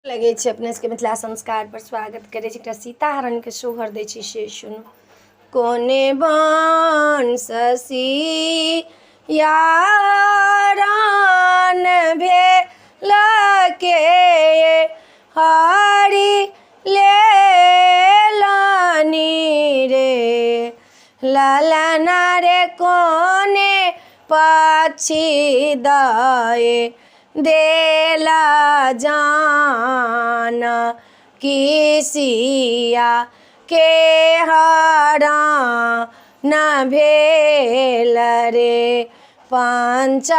लगे छै अपने सबके मिथिला संस्कार पर स्वागत करे छै। एकटा सीताहरण के सोहर दै छै से सुनू। कोने बंसी यारान भेल के हरि लेलनी रे ललना रे कोने पक्षी दए देला जाना किसिया के हरण भेल रे पंचवटी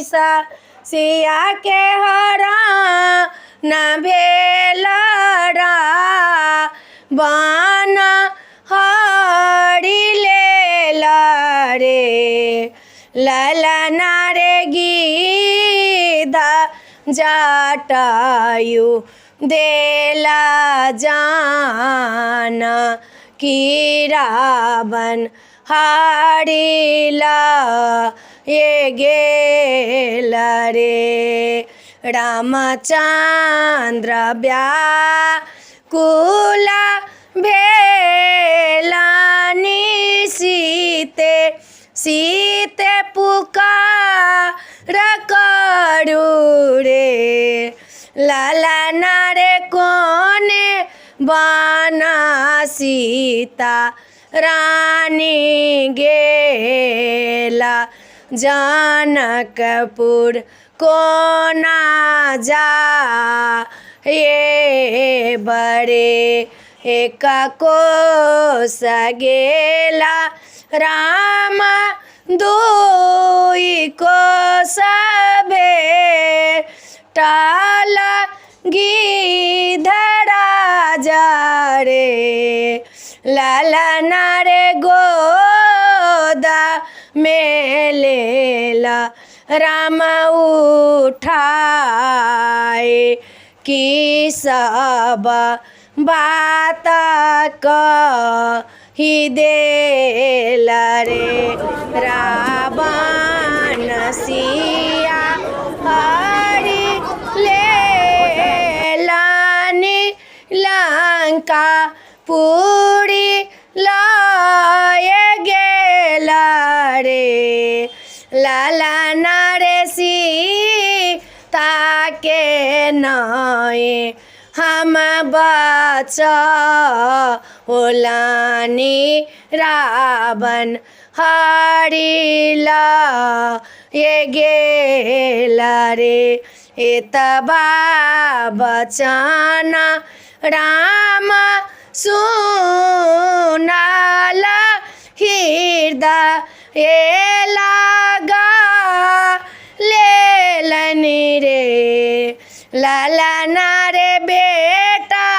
सिया के हरण भेल बन हरि लेल रे ललना रे गिद्ध जटायु देला जाना कि रावण हरिला ये गेल रे रामचंद्र व्याकुल भेलनि सीते पुकार करू रे ललना रे कोने बना सीता रानी गेला जनकपुर कोना जा ये बड़े एक कोस गेला राम दुई कोस भेटल गिद्ध राजा रे ललना रे गोदा में लेला राम उठाए कि सब बात कही देला रे रावण सिया हरि लेलनि लंका पूरी लय गेला रे ललना रे सीता के नए हम बचौलानि रावण हरिला ये गेल रे एतबा बचन राम सुनल हृदय लगा लेलनि रे ललना रे बेटा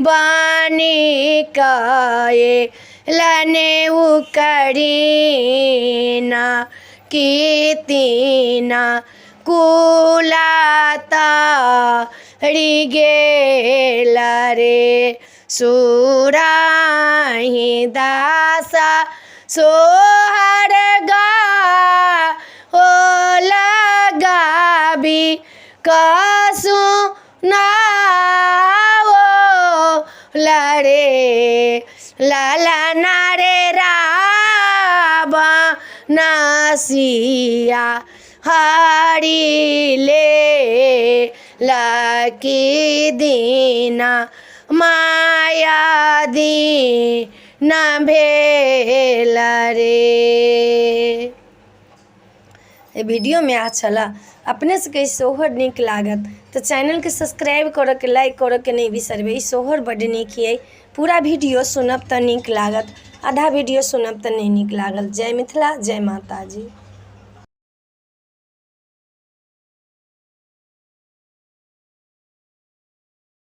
बनी कए लने उकरीना कीतीना कुलाता गेल रे सुराही दासा सोहर गा हो लगाबी कसु नाओ लरे ललना रे रावण सिया हरि ले लकी दीना माया दीन भेल रे। वीडियो में अच्छा ला अपने से कई सोहर निक लागत तो चैनल के सब्सक्राइब कर के लाइक कर के नहीं बिसरबे। सोहर बड़ निक है, पूरा वीडियो सुनब तो निक लागत, आधा वीडियो सुनब तो नहीं निक लागल। जय मिथिला, जय माता जी।